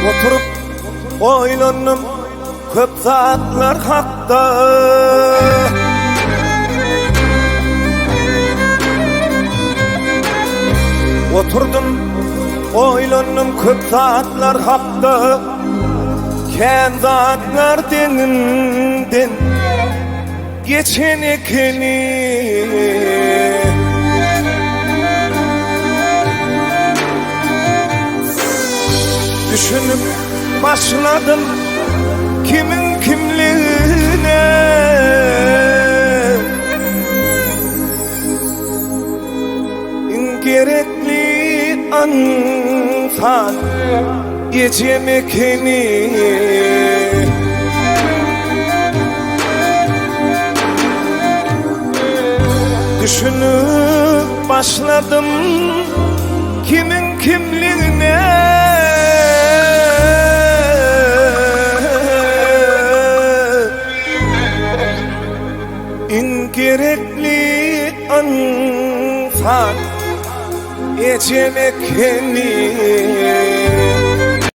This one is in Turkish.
Oturup oylandım köp saatler hakda. Oturdum oylandım köp saatler hakda. Ken zatlar deninden geçen ekeni. Düşünüp başladım kimin kimliğine. Gerekli ansan geçemekeni. Düşünüp başladım kimin kimliğine. Gerekli ansan geçemekeni.